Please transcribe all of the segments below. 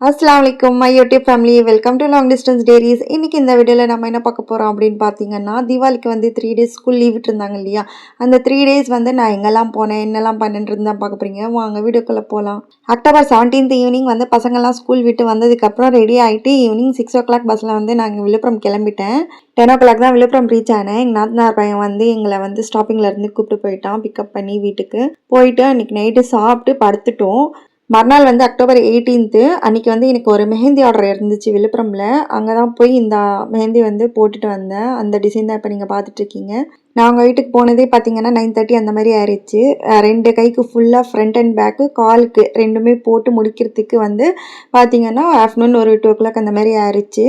अस्सलाम वालेकुम my YouTube family welcome to long distance diaries. இன்றைக்கி இந்த வீடியோவில் நம்ம என்ன பார்க்க போகிறோம் அப்படின்னு பார்த்தீங்கன்னா, தீபாவளிக்கு வந்து 3 டேஸ் ஸ்கூல் லீவ் விட்டுருந்தாங்க இல்லையா, அந்த 3 டேஸ் வந்து நான் எங்கெல்லாம் போனேன் என்னெல்லாம் பண்ணேன்றது தான் பார்க்க போகிறீங்க. வாங்க வீடியோக்குள்ளே போகலாம். அக்டோபர் 17th ஈவினிங் வந்து பசங்கள்லாம் ஸ்கூல் விட்டு வந்ததுக்கப்புறம் ரெடி ஆகிட்டு ஈவினிங் 6 o'clock பஸ்ஸில் வந்து நாங்கள் விழுப்புரம் கிளம்பிட்டேன். 10 o'clock தான் விழுப்புரம் ரீச் ஆனேன். எங்கள் நாத்தனார் பையன் வந்து எங்களை வந்து ஸ்டாப்பிங்லேருந்து கூப்பிட்டு போயிட்டான் பிக்கப் பண்ணி வீட்டுக்கு போயிட்டு அன்றைக்கி நைட்டு சாப்பிட்டு படுத்துட்டோம். மறுநாள் வந்து அக்டோபர் 18th அன்றைக்கி வந்து எனக்கு ஒரு மெஹந்தி ஆர்டர் இருந்துச்சு விழுப்புரமில். அங்கே தான் போய் இந்த மெஹந்தி வந்து போட்டுட்டு வந்தேன். அந்த டிசைன் தான் இப்போ நீங்கள் பார்த்துட்ருக்கீங்க. நாங்கள் வீட்டுக்கு போனதே பார்த்தீங்கன்னா 9:30 அந்த மாதிரி ஆயிடுச்சு. 2 கைக்கு ஃபுல்லாக ஃப்ரண்ட் அண்ட் பேக்கு, காலுக்கு ரெண்டுமே போட்டு முடிக்கிறதுக்கு வந்து பார்த்தீங்கன்னா ஆஃப்டர்நூன் ஒரு 2 o'clock அந்த மாதிரி ஆயிடுச்சு.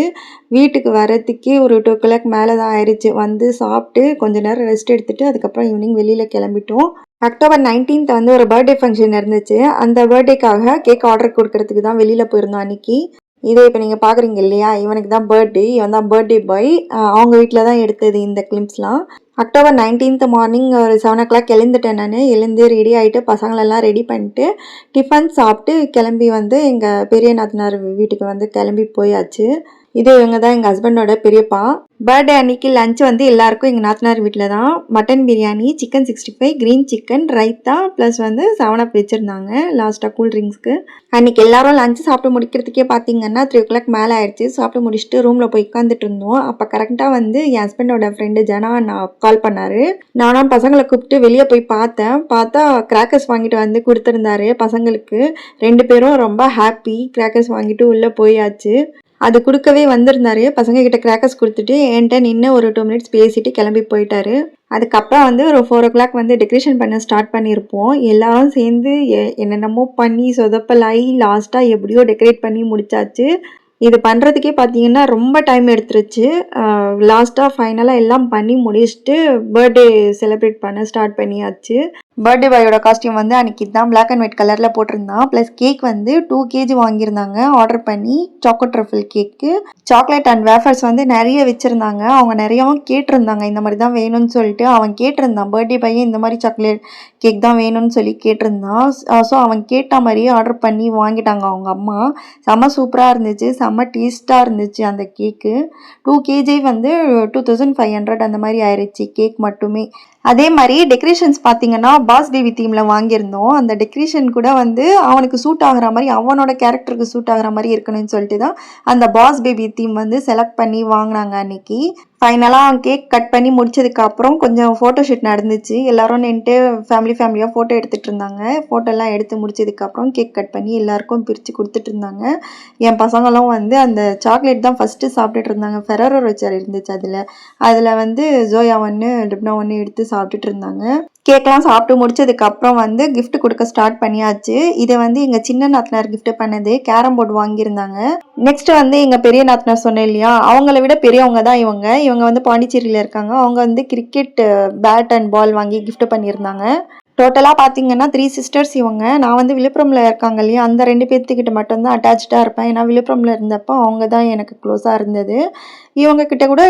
வீட்டுக்கு வரத்துக்கே ஒரு 2 o'clock மேலே தான் ஆயிடுச்சு. வந்து சாப்பிட்டு கொஞ்சம் நேரம் ரெஸ்ட் எடுத்துகிட்டு அதுக்கப்புறம் ஈவினிங் வெளியில் கிளம்பிட்டோம். அக்டோபர் 19th வந்து ஒரு பர்த்டே ஃபங்க்ஷன் இருந்துச்சு. அந்த பர்த்டேக்காக கேக் ஆர்டர் கொடுக்கறதுக்கு தான் வெளியில் போயிருந்தோம் அன்றைக்கி. இதே இப்போ நீங்கள் பார்க்குறீங்க இல்லையா, இவனுக்கு தான் பர்த்டே, இவன் தான் பர்த்டே பாய். அவங்க வீட்டில் தான் எடுத்தது இந்த கிளிம்ஸ்லாம். அக்டோபர் 19th மார்னிங் ஒரு 7 o'clock எழுந்துட்டேன். நான் எழுந்து ரெடி ஆகிட்டு பசங்களெல்லாம் ரெடி பண்ணிட்டு டிஃபன் சாப்பிட்டு கிளம்பி வந்து எங்கள் பெரிய நாத்தனார் வீட்டுக்கு வந்து கிளம்பி போயாச்சு. இது இவங்க தான் எங்கள் ஹஸ்பண்டோட பெரியப்பா. பர்த்டே அன்னைக்கு லஞ்ச் வந்து எல்லாருக்கும் எங்கள் நாத்தனார் வீட்டில் தான் mutton biryani, chicken 65, green chicken, raita plus வந்து 7up வச்சுருந்தாங்க லாஸ்ட்டாக கூல் ட்ரிங்க்ஸ்க்கு. அன்றைக்கி எல்லாரும் லஞ்சு சாப்பிட்டு முடிக்கிறதுக்கே பார்த்தீங்கன்னா 3 o'clock மேலே ஆயிடுச்சு. சாப்பிட்டு முடிச்சுட்டு ரூமில் போய் உட்காந்துட்டு இருந்தோம். அப்போ கரெக்டாக வந்து என் ஹஸ்பண்டோட ஃப்ரெண்டு ஜனா நான் கால் பண்ணார். நானும் பசங்களை கூப்பிட்டு வெளியே போய் பார்த்தா கிராக்கர்ஸ் வாங்கிட்டு வந்து கொடுத்துருந்தாரு பசங்களுக்கு. 2 பேரும் ரொம்ப ஹாப்பி. கிராக்கர்ஸ் வாங்கிட்டு உள்ளே போயாச்சு. அது கொடுக்கவே வந்திருந்தாரு. பசங்க கிட்ட கிராக்கர்ஸ் கொடுத்துட்டு என்கிட்ட நின்று ஒரு 2 minutes பேசிட்டு கிளம்பி போயிட்டாரு. அதுக்கப்புறம் வந்து ஒரு 4 o'clock வந்து டெக்கரேஷன் பண்ண ஸ்டார்ட் பண்ணியிருப்போம். எல்லாரும் சேர்ந்து என்னென்னமோ பண்ணி சொதப்பலாகி லாஸ்ட்டாக எப்படியோ டெக்கரேட் பண்ணி முடிச்சாச்சு. இது பண்ணுறதுக்கே பார்த்தீங்கன்னா ரொம்ப டைம் எடுத்துருச்சு. லாஸ்ட்டாக ஃபைனலாக எல்லாம் பண்ணி முடிச்சுட்டு பர்த்டே செலிப்ரேட் பண்ண ஸ்டார்ட் பண்ணியாச்சு. பர்த்டே பாயோட காஸ்டியூம் வந்து அன்றைக்கி தான் பிளாக் அண்ட் ஒயிட் கலரில் போட்டிருந்தான். ப்ளஸ் கேக் வந்து 2 kg வாங்கியிருந்தாங்க ஆர்டர் பண்ணி. Choco truffle cake, chocolate and wafers வந்து நிறைய வச்சுருந்தாங்க. அவங்க நிறையாவும் கேட்டிருந்தாங்க இந்த மாதிரி தான் வேணும்னு சொல்லிட்டு. அவன் கேட்டிருந்தான், பர்த்டே பையன் இந்த மாதிரி சாக்லேட் கேக் தான் வேணும்னு சொல்லி கேட்டிருந்தான். ஸோ அவன் கேட்ட மாதிரியே ஆர்டர் பண்ணி வாங்கிட்டாங்க அவங்க அம்மா. செம்ம சூப்பராக இருந்துச்சு, செம்ம டேஸ்ட்டாக இருந்துச்சு அந்த கேக்கு. 2 kg வந்து 2500 அந்த மாதிரி ஆயிடுச்சு கேக் மட்டுமே. அதே மாதிரி டெக்கரேஷன்ஸ் பார்த்தீங்கன்னா பாஸ் பேபி தீமில் வாங்கியிருந்தோம். அந்த டெக்கரேஷன் கூட வந்து அவனுக்கு சூட் ஆகிற மாதிரி, அவனோட கேரக்டருக்கு சூட் ஆகிற மாதிரி இருக்கணும்னு சொல்லிட்டு தான் அந்த பாஸ் பேபி தீம் வந்து செலக்ட் பண்ணி வாங்கினாங்க அன்னைக்கு. ஃபைனலாக கேக் கட் பண்ணி முடிச்சதுக்கப்புறம் கொஞ்சம் ஃபோட்டோ ஷூட் நடந்துச்சு. எல்லோரும் நின்றுட்டு ஃபேமிலியாக ஃபோட்டோ எடுத்துகிட்டு இருந்தாங்க. ஃபோட்டோலாம் எடுத்து முடிச்சதுக்கப்புறம் கேக் கட் பண்ணி எல்லாருக்கும் பிரித்து கொடுத்துட்டு இருந்தாங்க. என் பசங்களும் வந்து அந்த சாக்லேட் தான் ஃபஸ்ட்டு சாப்பிட்டுட்டு இருந்தாங்க. ஃபெரரோ ரோச்சர் இருந்துச்சு அதில் வந்து ஜோயா 1, லிப்னா 1 எடுத்து சாப்பிட்டுட்டு இருந்தாங்க. கேக்லாம் சாப்பிட்டு முடிச்சதுக்கப்புறம் வந்து கிஃப்ட் கொடுக்க ஸ்டார்ட் பண்ணியாச்சு. இதை வந்து எங்கள் சின்ன நாத்தனார் கிஃப்ட் பண்ணது கேரம் போர்டு வாங்கியிருந்தாங்க. நெக்ஸ்ட் வந்து எங்கள் பெரிய நாத்தனார் சொன்னேன் இல்லையா, அவங்கள விட பெரியவங்க தான் இவங்க வந்து பாண்டிச்சேரியில் இருக்காங்க. அவங்க வந்து கிரிக்கெட் பேட் அண்ட் பால் வாங்கி கிஃப்ட் பண்ணியிருந்தாங்க. டோட்டலாக பார்த்தீங்கன்னா 3 sisters இவங்க. நான் வந்து விழுப்புரமில் இருக்காங்க இல்லையா, அந்த 2 பேர்த்துக்கிட்ட மட்டும்தான் அட்டாச்சாக இருப்பேன். ஏன்னா விழுப்புரமில் இருந்தப்போ அவங்க தான் எனக்கு க்ளோஸாக இருந்தது. இவங்கக்கிட்ட கூட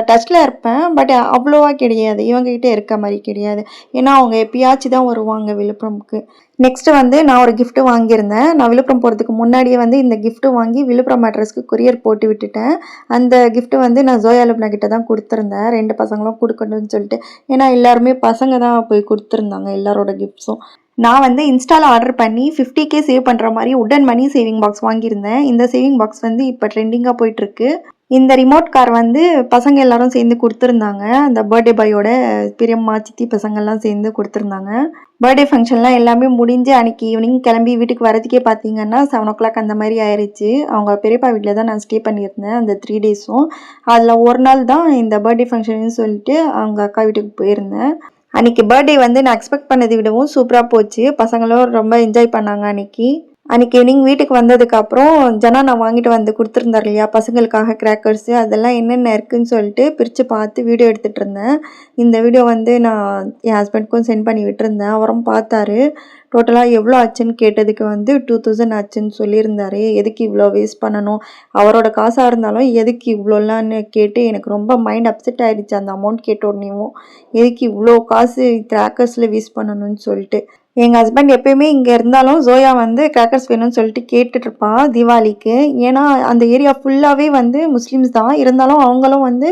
டச்சில் இருப்பேன், பட் அவ்வளோவா கிடையாது. இவங்ககிட்ட இருக்க மாதிரி கிடையாது. ஏன்னா அவங்க எப்பயாச்சும் தான் வருவாங்க விழுப்புரமுக்கு. நெக்ஸ்ட்டு வந்து நான் ஒரு கிஃப்ட் வாங்கியிருந்தேன். நான் விழுப்புரம் போகிறதுக்கு முன்னாடியே வந்து இந்த கிஃப்ட்டு வாங்கி விழுப்புரம் அட்ரஸ்க்கு கொரியர் போட்டு விட்டுட்டேன். அந்த கிஃப்ட்டு வந்து நான் ஜோயா லுப்னா கிட்ட தான் கொடுத்துருந்தேன். 2 பசங்களும் கொடுக்கணும்னு சொல்லிட்டு. ஏன்னா எல்லாருமே பசங்க தான் போய் கொடுத்துருந்தாங்க எல்லாரோட கிஃப்ட்ஸும். நான் வந்து இன்ஸ்டாவில் ஆர்டர் பண்ணி 50k சேவ் பண்ணுற மாதிரி உடன் மணி சேவிங் பாக்ஸ் வாங்கியிருந்தேன். இந்த சேவிங் பாக்ஸ் வந்து இப்போ ட்ரெண்டிங்காக போயிட்டுருக்கு. இந்த ரிமோட் கார் வந்து பசங்க எல்லாரும் சேர்ந்து கொடுத்துருந்தாங்க. அந்த பர்த்டே பாயோட பெரியம்மா, சித்தி பசங்கள்லாம் சேர்ந்து கொடுத்துருந்தாங்க. பர்த்டே ஃபங்க்ஷன்லாம் எல்லாமே முடிஞ்சு அன்றைக்கி ஈவினிங் கிளம்பி வீட்டுக்கு வரதுக்கே பார்த்தீங்கன்னா 7 o'clock அந்த மாதிரி ஆயிடுச்சு. அவங்க பெரியப்பா வீட்டில் தான் நான் ஸ்டே பண்ணியிருந்தேன் அந்த 3 days-ம். அதில் ஒரு நாள் தான் இந்த பர்த்டே ஃபங்க்ஷன்னு சொல்லிட்டு அவங்க அக்கா வீட்டுக்கு போயிருந்தேன். அன்றைக்கி பர்த்டே வந்து நான் எக்ஸ்பெக்ட் பண்ணதை விடவும் சூப்பராக போச்சு. பசங்களும் ரொம்ப என்ஜாய் பண்ணாங்க அன்றைக்கி ஈவினிங் வீட்டுக்கு வந்ததுக்கப்புறம் ஜனா நான் வாங்கிட்டு வந்து கொடுத்துருந்தார் இல்லையா பசங்களுக்காக கிராக்கர்ஸு, அதெல்லாம் என்னென்ன இருக்குதுன்னு சொல்லிட்டு பிரித்து பார்த்து வீடியோ எடுத்துகிட்டு இருந்தேன். இந்த வீடியோ வந்து நான் என் ஹஸ்பண்டுக்கும் சென்ட் பண்ணி விட்டுருந்தேன். அவரும் பார்த்தாரு. டோட்டலாக எவ்வளோ ஆச்சுன்னு கேட்டதுக்கு வந்து 2000 ஆச்சுன்னு சொல்லியிருந்தாரு. எதுக்கு இவ்வளோ வேஸ்ட் பண்ணணும், அவரோட காசாக இருந்தாலும் எதுக்கு இவ்வளோலான்னு கேட்டு எனக்கு ரொம்ப மைண்ட் அப்செட் ஆகிடுச்சு. அந்த அமௌண்ட் கேட்ட உடனேவும் எதுக்கு இவ்வளோ காசு கிராக்கர்ஸில் வேஸ்ட் பண்ணணும்னு சொல்லிட்டு. எங்கள் ஹஸ்பண்ட் எப்பயுமே இங்கே இருந்தாலும் ஜோயா வந்து கிராக்கர்ஸ் வேணும்னு சொல்லிட்டு கேட்டுட்ருப்பா தீபாவளிக்கு. ஏன்னா அந்த ஏரியா ஃபுல்லாகவே வந்து முஸ்லீம்ஸ் தான். இருந்தாலும் அவங்களும் வந்து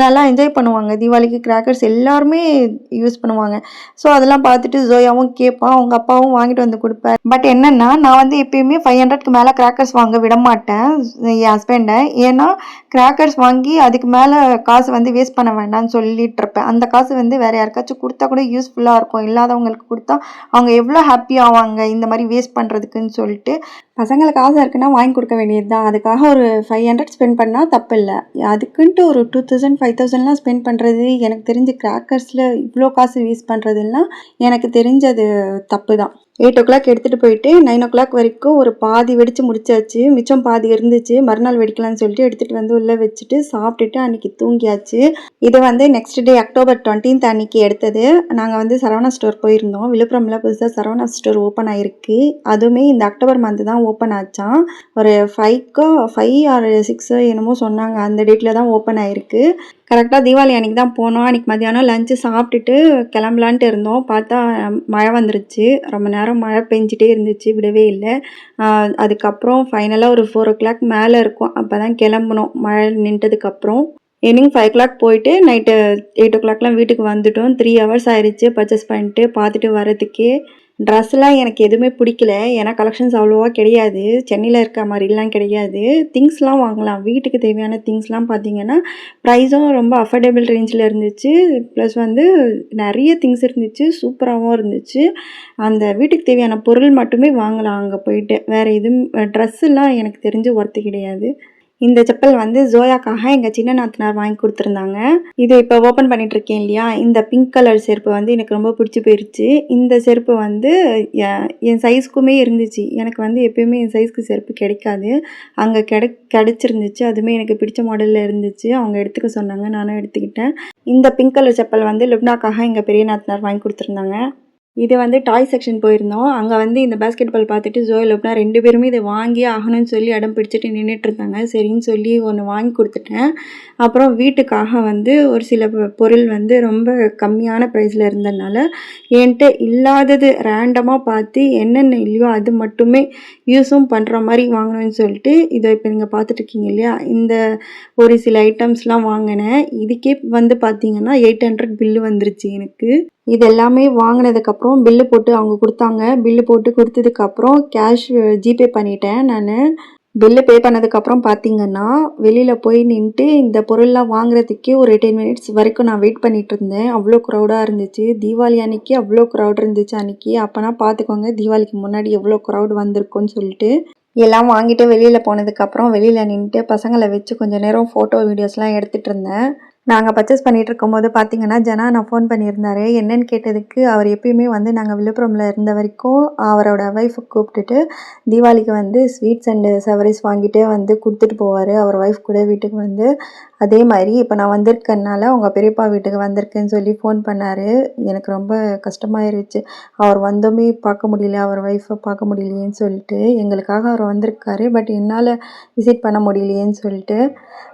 நல்லா என்ஜாய் பண்ணுவாங்க. தீபாவளிக்கு கிராக்கர்ஸ் எல்லாருமே யூஸ் பண்ணுவாங்க. ஸோ அதெல்லாம் பார்த்துட்டு ஜோயாவும் கேட்பா. அவங்க அப்பாவும் வாங்கிட்டு வந்து கொடுப்பாரு. பட் என்னென்னா நான் வந்து எப்பயுமே 500க்கு மேலே கிராக்கர்ஸ் வாங்க விட மாட்டேன் என் ஹஸ்பண்டை. ஏன்னா கிராக்கர்ஸ் வாங்கி அதுக்கு மேலே காசு வந்து வேஸ்ட் பண்ண வேண்டாம்னு சொல்லிட்டு இருப்பேன். அந்த காசு வந்து வேறு யாருக்காச்சும் கொடுத்தா கூட யூஸ்ஃபுல்லாக இருக்கும். இல்லாதவங்களுக்கு கொடுத்தா அவங்க எவ்வளோ ஹாப்பி ஆவாங்க இந்த மாதிரி வேஸ்ட் பண்ணுறதுக்குன்னு சொல்லிட்டு. பசங்களுக்கு ஆசை இருக்குன்னா வாங்கி கொடுக்க வேண்டியது தான். அதுக்காக ஒரு 500 ஸ்பெண்ட் பண்ணால் தப்பு இல்லை. அதுக்குன்ட்டு ஒரு 2000 5000லாம் ஸ்பெண்ட் பண்ணுறது எனக்கு தெரிஞ்சு கிராக்கர்ஸில் இவ்வளோ காசு வேஸ்ட் பண்ணுறதுலாம் எனக்கு தெரிஞ்சது தப்பு தான். 8 o'clock எடுத்துகிட்டு போயிட்டு 9 o'clock வரைக்கும் ஒரு பாதி வெடித்து முடிச்சாச்சு. மிச்சம் பாதி இருந்துச்சு. மறுநாள் வெடிக்கலாம்னு சொல்லிட்டு எடுத்துகிட்டு வந்து உள்ளே வச்சுட்டு சாப்பிட்டுட்டு அன்றைக்கி தூங்கியாச்சு. இது வந்து நெக்ஸ்ட் டே October 20th அன்றைக்கி எடுத்தது. நாங்கள் வந்து சரவணா ஸ்டோர் போயிருந்தோம். விழுப்புரமில் புதுசாக சரவணா ஸ்டோர் ஓப்பன் ஆகிருக்கு. அதுவுமே இந்த அக்டோபர் மந்த் தான் ஓப்பன் ஆச்சான். ஒரு 5 or 6 என்னமோ சொன்னாங்க. அந்த டேட்டில் தான் ஓப்பன் ஆகிருக்கு. கரெக்டாக தீபாவளி அன்றைக்கி தான் போனோம். அன்றைக்கி மத்தியானம் லஞ்சு சாப்பிட்டுட்டு கிளம்பலான்ட்டு இருந்தோம். பார்த்தா மழை வந்துருச்சு. ரொம்ப நேரம் மழை பெஞ்சிட்டே இருந்துச்சு, விடவே இல்லை. அதுக்கப்புறம் ஃபைனலாக ஒரு 4 o'clock மேலே இருக்கும். அப்போ தான் கிளம்புனோம் மழை நின்றதுக்கப்புறம். ஈவினிங் 5 o'clock போயிட்டு நைட்டு 8 o'clockலாம் வீட்டுக்கு வந்துட்டோம். 3 hours ஆயிடுச்சு பர்ச்சேஸ் பண்ணிட்டு பார்த்துட்டு வரதுக்கே. ட்ரெஸ்லாம் எனக்கு எதுவுமே பிடிக்கல. ஏன்னா கலெக்ஷன்ஸ் அவ்வளோவா கிடையாது. சென்னையில் இருக்க மாதிரிலாம் கிடையாது. திங்ஸ்லாம் வாங்கலாம். வீட்டுக்கு தேவையான திங்ஸ்லாம் பார்த்திங்கன்னா ப்ரைஸும் ரொம்ப அஃபோர்டபுள் ரேஞ்சில் இருந்துச்சு. ப்ளஸ் வந்து நிறைய திங்ஸ் இருந்துச்சு. சூப்பராகவும் இருந்துச்சு. அந்த வீட்டுக்கு தேவையான பொருள் மட்டுமே வாங்கலாம் அங்கே போயிட்டு. வேறு எதுவும் ட்ரெஸ்ஸுலாம் எனக்கு தெரிஞ்சு ஒர்த்து கிடையாது. இந்த செப்பல் வந்து ஜோயாக்காக எங்கள் சின்ன நாத்தனார் வாங்கி கொடுத்துருந்தாங்க. இது இப்போ ஓப்பன் பண்ணிகிட்ருக்கேன் இல்லையா, இந்த பிங்க் கலர் செருப்பு வந்து எனக்கு ரொம்ப பிடிச்சி போயிடுச்சு. இந்த செருப்பு வந்து என் சைஸ்க்குமே இருந்துச்சு. எனக்கு வந்து எப்பயுமே என் சைஸ்க்கு செருப்பு கிடைக்காது. அங்கே கிடச்சிருந்துச்சு. அதுவுமே எனக்கு பிடிச்ச மாடலில் இருந்துச்சு. அவங்க எடுத்துக்க சொன்னாங்க, நானும் எடுத்துக்கிட்டேன். இந்த பிங்க் கலர் செப்பல் வந்து லுப்னாக்காக எங்கள் பெரிய நாத்தனார் வாங்கி கொடுத்துருந்தாங்க. இது வந்து டாய் செக்ஷன் போயிருந்தோம். அங்கே வந்து இந்த பேஸ்கெட் பால் பார்த்துட்டு ஜோயா லுப்னா 2 பேருமே இதை வாங்கியே ஆகணும்னு சொல்லி அடம் பிடிச்சிட்டு நின்றுட்டு இருந்தாங்க. சரின்னு சொல்லி ஒன்று வாங்கி கொடுத்துட்டேன். அப்புறம் வீட்டுக்காக வந்து ஒரு சில பொருள் வந்து ரொம்ப கம்மியான ப்ரைஸில் இருந்ததுனால என்கிட்ட இல்லாதது ரேண்டமாக பார்த்து என்னென்ன இல்லையோ அது மட்டுமே யூஸும் பண்ணுற மாதிரி வாங்கணும்னு சொல்லிட்டு இதை இப்போ நீங்கள் பார்த்துட்ருக்கீங்க இல்லையா, இந்த ஒரு சில ஐட்டம்ஸ்லாம் வாங்கினேன். இதுக்கே வந்து பார்த்திங்கன்னா 800 பில்லு வந்துருச்சு எனக்கு. இது எல்லாமே வாங்கினதுக்கப்புறம் பில்லு போட்டு அவங்க கொடுத்தாங்க. பில்லு போட்டு கொடுத்ததுக்கப்புறம் கேஷ் ஜிபே பண்ணிட்டேன் நான். பில்லு பே பண்ணதுக்கப்புறம் பார்த்திங்கன்னா வெளியில் போய் நின்றுட்டு இந்த பொருள்லாம் வாங்குறதுக்கே ஒரு 10 minutes வரைக்கும் நான் வெயிட் பண்ணிகிட்டு இருந்தேன். அவ்வளோ க்ரௌடாக இருந்துச்சு. தீபாவளி அன்றைக்கி அவ்வளோ க்ரௌட் இருந்துச்சு அன்றைக்கி. அப்போனா பார்த்துக்கோங்க தீபாவளிக்கு முன்னாடி எவ்வளோ க்ரௌட் வந்திருக்குன்னு சொல்லிட்டு. எல்லாம் வாங்கிட்டு வெளியில் போனதுக்கப்புறம் வெளியில் நின்றுட்டு பசங்களை வச்சு கொஞ்சம் நேரம் ஃபோட்டோ வீடியோஸ்லாம் எடுத்துகிட்டு இருந்தேன். நாங்கள் பர்ச்சேஸ் பண்ணிகிட்டு இருக்கும்போது பார்த்திங்கன்னா ஜனா நான் ஃபோன் பண்ணியிருந்தாரு. என்னென்னு கேட்டதுக்கு அவர் எப்பயுமே வந்து நாங்கள் விழுப்புரமில் இருந்த வரைக்கும் அவரோட ஒய்ஃபை கூப்பிட்டுட்டு தீபாவளிக்கு வந்து ஸ்வீட்ஸ் அண்டு சவரிஸ் வாங்கிட்டே வந்து கொடுத்துட்டு போவார் அவர் ஒய்ஃப் கூட வீட்டுக்கு வந்து. அதே மாதிரி இப்போ நான் வந்திருக்கனால அவங்க பெரியப்பா வீட்டுக்கு வந்திருக்கேன்னு சொல்லி ஃபோன் பண்ணார். எனக்கு ரொம்ப கஷ்டமாயிருச்சு. அவர் வந்தோமே பார்க்க முடியல, அவர் ஒய்ஃபை பார்க்க முடியலையேன்னு சொல்லிட்டு. எங்களுக்காக அவர் வந்திருக்காரு, பட் என்னால் விசிட் பண்ண முடியலையேன்னு சொல்லிட்டு.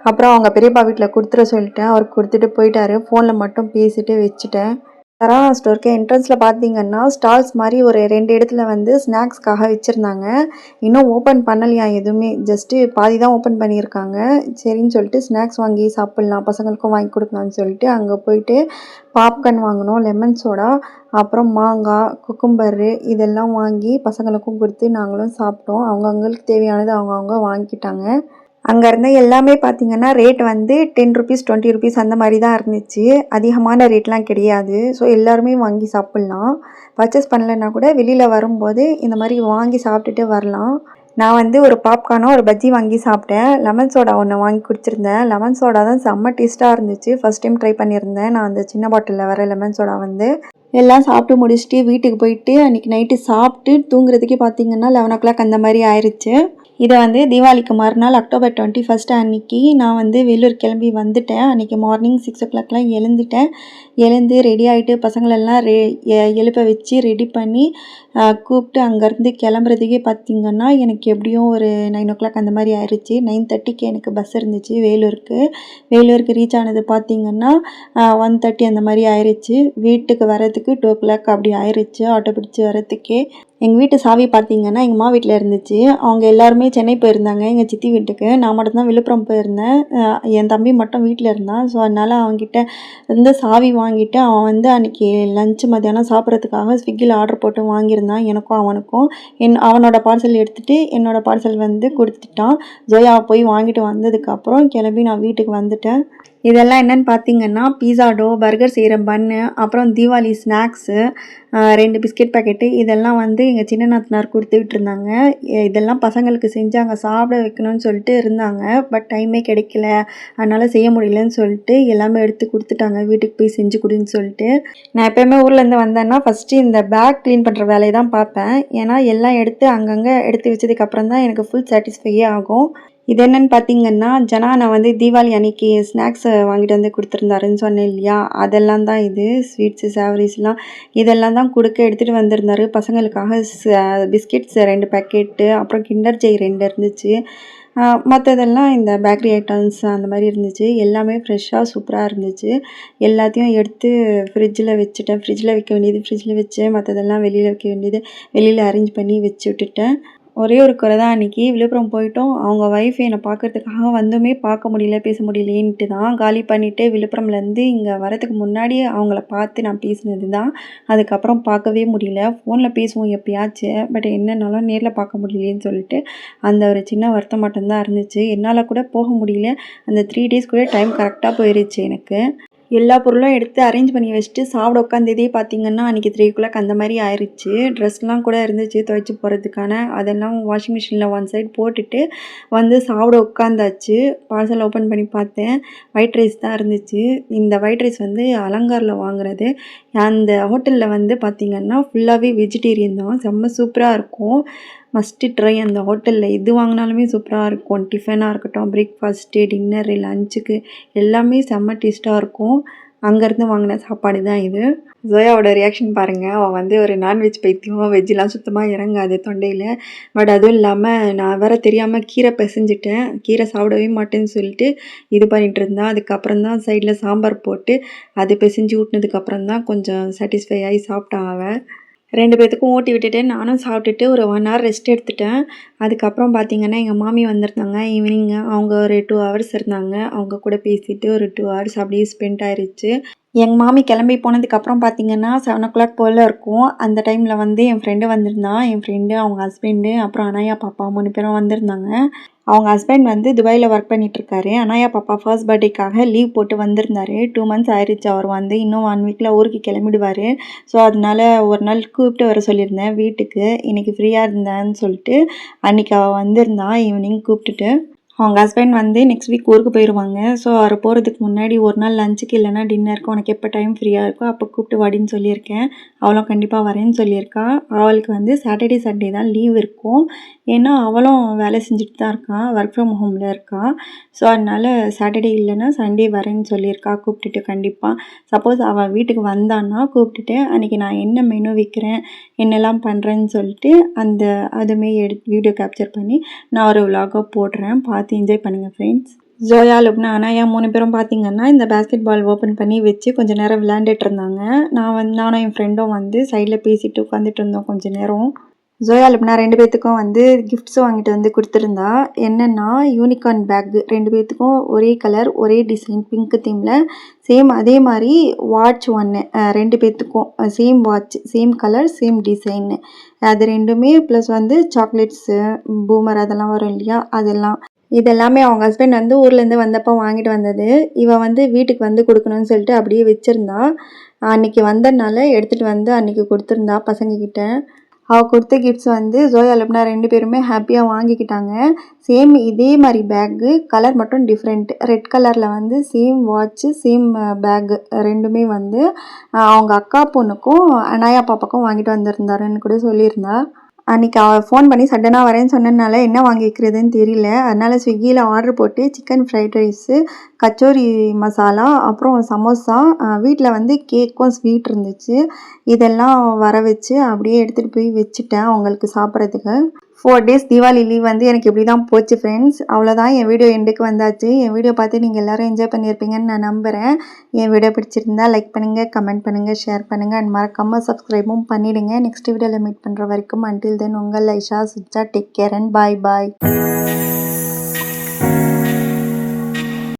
அப்புறம் அவங்க பெரியப்பா வீட்டில் கொடுத்துட சொல்லிட்டேன். அவர் கொடுத்துட்டு போயிட்டாரு. ஃபோனில் மட்டும் பேசிட்டு வச்சுட்டேன். சரவணா ஸ்டோருக்கு என்ட்ரன்ஸில் பார்த்தீங்கன்னா ஸ்டால்ஸ் மாதிரி ஒரு 2 இடத்துல வந்து ஸ்நாக்ஸ்க்காக வச்சுருந்தாங்க. இன்னும் ஓப்பன் பண்ணலையாம் எதுவுமே. ஜஸ்ட்டு பாதி தான் ஓப்பன் பண்ணியிருக்காங்க. சரின்னு சொல்லிட்டு ஸ்நாக்ஸ் வாங்கி சாப்பிட்லாம், பசங்களுக்கும் வாங்கி கொடுக்கலாம்னு சொல்லிட்டு அங்கே போயிட்டு பாப்கார்ன் வாங்கினோம், லெமன் சோடா, அப்புறம் மாங்காய், குக்கும்பரு இதெல்லாம் வாங்கி பசங்களுக்கும் கொடுத்து நாங்களும் சாப்பிட்டோம். அவங்கவுங்களுக்கு தேவையானது அவங்கவுங்க வாங்கிக்கிட்டாங்க. அங்கே இருந்த எல்லாமே பார்த்திங்கன்னா ரேட் வந்து 10 rupees 20 rupees அந்த மாதிரி தான் இருந்துச்சு. அதிகமான ரேட்லாம் கிடையாது. ஸோ எல்லாருமே வாங்கி சாப்பிட்லாம். பர்ச்சேஸ் பண்ணலைன்னா கூட வெளியில் வரும்போது இந்த மாதிரி வாங்கி சாப்பிட்டுட்டு வரலாம். நான் வந்து ஒரு பாப்கார்னும் ஒரு பஜ்ஜி வாங்கி சாப்பிட்டேன். லெமன் சோடா ஒன்று வாங்கி குடிச்சிருந்தேன். லெமன் சோடா தான் செம்ம டேஸ்ட்டாக இருந்துச்சு. ஃபஸ்ட் டைம் ட்ரை பண்ணியிருந்தேன் நான் அந்த சின்ன பாட்டிலில் வர லெமன் சோடா வந்து. எல்லாம் சாப்பிட்டு முடிச்சுட்டு வீட்டுக்கு போயிட்டு அன்றைக்கி நைட்டு சாப்பிட்டு தூங்குறதுக்கே பார்த்திங்கன்னா 11 o'clock அந்த மாதிரி ஆயிடுச்சு. இதை வந்து தீபாவளிக்கு மறுநாள் October 21 அன்றைக்கி நான் வந்து வேலூர் கிளம்பி வந்துட்டேன். அன்றைக்கி மார்னிங் 6 o'clockலாம் எழுந்துட்டேன். எழுந்து ரெடி ஆகிட்டு பசங்களெல்லாம் எழுப்ப வச்சு ரெடி பண்ணி கூப்பிட்டு அங்கேருந்து கிளம்புறதுக்கே பார்த்திங்கன்னா எனக்கு எப்படியும் ஒரு 9 அந்த மாதிரி ஆயிடுச்சு. 9:30க்கு எனக்கு பஸ் இருந்துச்சு வேலூருக்கு ரீச் ஆனது பார்த்திங்கன்னா 1:30 அந்த மாதிரி ஆயிடுச்சு. வீட்டுக்கு வரதுக்கு 2 அப்படி ஆயிடுச்சு ஆட்டோ பிடிச்சி வரத்துக்கே. எங்கள் வீட்டு சாவி பார்த்திங்கன்னா எங்கள் அம்மா வீட்டில் இருந்துச்சு. அவங்க எல்லாருமே சென்னை போயிருந்தாங்க எங்கள் சித்தி வீட்டுக்கு. நான் மட்டும்தான் விழுப்புரம் போயிருந்தேன். என் தம்பி மட்டும் வீட்டில் இருந்தான். ஸோ அதனால் அவன்கிட்ட வந்து சாவி வாங்கிட்டு அவன் வந்து அன்றைக்கி லஞ்சு மத்தியானம் சாப்பிட்றதுக்காக ஸ்விக்கியில் ஆர்டர் போட்டு வாங்கியிருந்தான். எனக்கும் அவனுக்கும் அவனோட பார்சல் எடுத்துகிட்டு என்னோடய பார்சல் வந்து கொடுத்துட்டான். ஜோயாவை போய் வாங்கிட்டு வந்ததுக்கப்புறம் கிளம்பி நான் வீட்டுக்கு வந்துட்டேன். இதெல்லாம் என்னென்னு பார்த்திங்கன்னா பீஸா டோ, பர்கர் செய்கிற பன்னு, அப்புறம் தீபாவளி ஸ்நாக்ஸு, 2 பிஸ்கெட் பாக்கெட்டு, இதெல்லாம் வந்து எங்கள் சின்ன நாத்தனார் கொடுத்து விட்டுருந்தாங்க. இதெல்லாம் பசங்களுக்கு செஞ்சு அங்கே சாப்பிட வைக்கணும்னு சொல்லிட்டு இருந்தாங்க. பட் டைமே கிடைக்கல, அதனால் செய்ய முடியலன்னு சொல்லிட்டு எல்லாமே எடுத்து கொடுத்துட்டாங்க. வீட்டுக்கு போய் செஞ்சு கொடுன்னு சொல்லிட்டு. நான் எப்போயுமே ஊர்லேருந்து வந்தேன்னா ஃபஸ்ட்டு இந்த பேக் க்ளீன் பண்ணுற வேலையை தான் பார்ப்பேன். ஏன்னா எல்லாம் எடுத்து அங்கங்கே எடுத்து வச்சதுக்கப்புறம் தான் எனக்கு ஃபுல் சாட்டிஸ்ஃபையே ஆகும். இது என்னென்னு பார்த்திங்கன்னா நான் வந்து தீபாவளி அன்றைக்கி ஸ்நாக்ஸ் வாங்கிட்டு வந்து கொடுத்துருந்தாருன்னு சொன்னேன் இல்லையா, அதெல்லாம் தான் இது. ஸ்வீட்ஸு சாவரிஸ்லாம் இதெல்லாம் தான் கொடுக்க எடுத்துகிட்டு வந்திருந்தாரு பசங்களுக்காக. பிஸ்கெட்ஸ் 2 பேக்கெட்டு, அப்புறம் கிண்டர் ஜெய் 2 இருந்துச்சு. மற்றதெல்லாம் இந்த பேக்கரி ஐட்டம்ஸ் அந்த மாதிரி இருந்துச்சு. எல்லாமே ஃப்ரெஷ்ஷாக சூப்பராக இருந்துச்சு. எல்லாத்தையும் எடுத்து ஃப்ரிட்ஜில் வச்சுட்டேன். ஃப்ரிட்ஜில் வைக்க வேண்டியது ஃப்ரிட்ஜில் வச்சேன், மற்றதெல்லாம் வெளியில் வைக்க வேண்டியது வெளியில் அரேஞ்ச் பண்ணி வச்சு விட்டுட்டேன். ஒரே ஒரு குறை தான், அன்றைக்கி விழுப்புரம் போயிட்டோம். அவங்க ஒய்ஃப் என்னை பார்க்குறதுக்காக வந்துமே பார்க்க முடியல, பேச முடியலேன்ட்டு தான் காலி பண்ணிவிட்டு விழுப்புரம்லேருந்து இங்கே வரதுக்கு முன்னாடி அவங்கள பார்த்து நான் பேசினது தான். அதுக்கப்புறம் பார்க்கவே முடியல. ஃபோனில் பேசுவோம் எப்பயாச்சும், பட் என்னன்னாலும் நேரில் பார்க்க முடியலேன்னு சொல்லிட்டு அந்த ஒரு சின்ன வருத்தம் மட்டும்தான் இருந்துச்சு. என்னால் கூட போக முடியல. அந்த 3 டேஸ் கூட டைம் கரெக்டாக போயிடுச்சு எனக்கு. எல்லா பொருளும் எடுத்து அரேஞ்ச் பண்ணி வச்சுட்டு சாப்பிட உட்காந்ததே பார்த்திங்கன்னா அன்றைக்கி 3 அந்த மாதிரி ஆயிடுச்சு. ட்ரெஸ்லாம் கூட இருந்துச்சு துவைச்சி போகிறதுக்கான, அதெல்லாம் வாஷிங் மிஷினில் ஒன் சைடு போட்டுட்டு வந்து சாப்பிட உட்காந்தாச்சு. பார்சல் ஓப்பன் பண்ணி பார்த்தேன், ஒயிட் ரைஸ் தான் இருந்துச்சு. இந்த ஒயிட் ரைஸ் வந்து அலங்காரில் வாங்குறது. அந்த ஹோட்டலில் வந்து பார்த்திங்கன்னா ஃபுல்லாகவே வெஜிடேரியன் தான். செம்ம சூப்பராக இருக்கும். Must try. அந்த ஹோட்டலில் எது வாங்கினாலுமே சூப்பராக இருக்கும். டிஃபனாக இருக்கட்டும், பிரேக்ஃபாஸ்ட்டு, டின்னரு, லஞ்சுக்கு எல்லாமே செம்ம டேஸ்ட்டாக இருக்கும். அங்கேருந்து வாங்கின சாப்பாடு தான் இது. ஜோயாவோட ரியாக்ஷன் பாருங்கள். அவள் வந்து ஒரு நான்வெஜ் பைத்தியம். வெஜ்ஜெலாம் சுத்தமாக இறங்காது தொண்டையில். பட் அதுவும் இல்லாமல் நான் வேறு தெரியாமல் கீரை பிசைஞ்சிட்டேன். கீரை சாப்பிடவே மாட்டேன்னு சொல்லிட்டு இது பண்ணிகிட்டு இருந்தான். அதுக்கப்புறம் தான் சைடில் சாம்பார் போட்டு அது பிசைஞ்சு ஊட்டினதுக்கப்புறம் தான் கொஞ்சம் சாட்டிஸ்ஃபை ஆகி சாப்பிட்டான் அவள். 2 பேத்துக்கும் ஊட்டி விட்டுட்டு நானும் சாப்பிட்டுட்டு ஒரு 1 ஹவர் ரெஸ்ட் எடுத்துட்டேன். அதுக்கப்புறம் பார்த்திங்கன்னா எங்கள் மாமி வந்திருந்தாங்க ஈவினிங். அவங்க ஒரு 2 ஹவர்ஸ் இருந்தாங்க. அவங்க கூட பேசிட்டு ஒரு 2 ஹவர்ஸ் அப்படியே ஸ்பெண்ட் ஆயிடுச்சு. எங்கள் மாமி கிளம்பி போனதுக்கப்புறம் பார்த்திங்கன்னா 7 போல் இருக்கும். அந்த டைமில் வந்து என் ஃப்ரெண்டு வந்திருந்தான். என் ஃப்ரெண்டு, அவங்க ஹஸ்பண்டு, அப்புறம் அனாயா பாப்பா 3 பேரும் வந்திருந்தாங்க. அவங்க ஹஸ்பண்ட் வந்து துபாயில் ஒர்க் பண்ணிகிட்ருக்காரு. அனாயா பாப்பா ஃபர்ஸ்ட் பர்த்டேக்காக லீவ் போட்டு வந்திருந்தாரு. 2 மந்த்ஸ் ஆயிடுச்சு அவர் வந்து. இன்னும் 1 வீக்கில் ஊருக்கு கிளம்பிடுவார். ஸோ அதனால ஒரு நாள் கூப்பிட்டு வர சொல்லியிருந்தேன் வீட்டுக்கு. இன்றைக்கி ஃப்ரீயாக இருந்தேன்னு சொல்லிட்டு அன்றைக்கி அவள் வந்திருந்தான் ஈவினிங் கூப்பிட்டுட்டு. அவங்க ஹஸ்பண்ட் வந்து நெக்ஸ்ட் வீக் ஊருக்கு போயிடுவாங்க. ஸோ அவர் போகிறதுக்கு முன்னாடி ஒரு நாள் லஞ்சுக்கு இல்லைனா டின்னருக்கு உனக்கு எப்போ டைம் ஃப்ரீயாக இருக்கோ அப்போ கூப்பிட்டு வாடின்னு சொல்லியிருக்கேன். அவளும் கண்டிப்பாக வரேன்னு சொல்லியிருக்கா. அவளுக்கு வந்து சாட்டர்டே சண்டே தான் லீவ் இருக்கும். ஏன்னா அவளும் வேலை செஞ்சுட்டு தான் இருக்கான், ஒர்க் ஃப்ரம் ஹோமில் இருக்காள். ஸோ அதனால் சாட்டர்டே இல்லைன்னா சண்டே வரேன்னு சொல்லியிருக்கா கூப்பிட்டுட்டு. கண்டிப்பாக சப்போஸ் அவள் வீட்டுக்கு வந்தான்னா கூப்பிட்டுட்டு அன்றைக்கி நான் என்ன மெனு வைக்கிறேன், என்னெல்லாம் பண்ணுறேன்னு சொல்லிட்டு அதுமே வீடியோ கேப்சர் பண்ணி நான் ஒரு விலாகாக போடுறேன். பார்த்து என்ஜாய் பண்ணுங்கள் ஃப்ரெண்ட்ஸ். ஜோயா, லுப்னா, அனாயா 3 பேரும் பார்த்திங்கன்னா இந்த பேஸ்கெட் பால் ஓப்பன் பண்ணி வச்சு கொஞ்சம் நேரம் விளையாண்டுட்டு இருந்தாங்க. நானும் என் ஃப்ரெண்டும் வந்து சைடில் பேசிட்டு உட்காந்துட்டு இருந்தோம் கொஞ்சம் நேரம். ஜோயா, லுப்னா 2 பேர்த்துக்கும் வந்து கிஃப்ட்ஸும் வாங்கிட்டு வந்து கொடுத்துருந்தா. என்னென்னா யூனிகார்ன் பேக் 2 பேர்த்துக்கும் ஒரே கலர், ஒரே டிசைன், பிங்க் தீமில் சேம். அதே மாதிரி வாட்ச் 1 2 பேர்த்துக்கும் same watch, same colour, same டிசைன்னு. அது 2மே ப்ளஸ் வந்து சாக்லேட்ஸு, பூமர் அதெல்லாம் வரும் இல்லையா, அதெல்லாம். இதெல்லாமே அவங்க ஹஸ்பண்ட் வந்து ஊர்லேருந்து வந்தப்போ வாங்கிட்டு வந்தது. இவள் வந்து வீட்டுக்கு வந்து கொடுக்கணும்னு சொல்லிட்டு அப்படியே வச்சுருந்தா. அன்றைக்கி வந்ததுனால எடுத்துகிட்டு வந்து அன்றைக்கி கொடுத்துருந்தா பசங்கக்கிட்ட. அவள் கொடுத்த கிஃப்ட்ஸ் வந்து ஜோயா, லுப்னா 2 பேருமே ஹாப்பியாக வாங்கிக்கிட்டாங்க. சேம் இதே மாதிரி பேக்கு, கலர் மட்டும் டிஃப்ரெண்ட். ரெட் கலரில் வந்து சேம் வாட்ச்சு, சேம் பேக்கு 2மே வந்து அவங்க அக்கா பொண்ணுக்கும் அனாயா பாப்பாக்கும் வாங்கிட்டு வந்திருந்தாருன்னு கூட சொல்லியிருந்தா. அன்றைக்கி ஃபோன் பண்ணி சடனாக வரேன்னு சொன்னதுனால என்ன வாங்கிக்கிறதுன்னு தெரியல. அதனால் ஸ்விக்கியில் ஆர்டர் போட்டு chicken fried rice, kachori masala, அப்புறம் சமோசா, வீட்டில் வந்து கேக்கும் ஸ்வீட் இருந்துச்சு. இதெல்லாம் வர வச்சு அப்படியே எடுத்துகிட்டு போய் வச்சுட்டேன் அவங்களுக்கு சாப்பிட்றதுக்கு. 4 டேஸ் தீபாவளி லீவ் வந்து எனக்கு இப்படி தான் போச்சு ஃப்ரெண்ட்ஸ். அவ்வளோதான், என் வீடியோ எண்டுக்கு வந்தாச்சு. என் வீடியோ பார்த்து நீங்கள் எல்லோரும் என்ஜாய் பண்ணியிருப்பீங்கன்னு நான் நம்புகிறேன். என் வீடியோ பிடிச்சிருந்தா லைக் பண்ணுங்கள், கமெண்ட் பண்ணுங்கள், ஷேர் பண்ணுங்கள் அண்ட் மறக்காமல் சப்ஸ்கிரைபும் பண்ணிவிடுங்க. நெக்ஸ்ட் வீடியோவில் மீட் பண்ணுற வரைக்கும் அன்டில் தென் உங்கள் Laisha Suja. Take care and bye bye.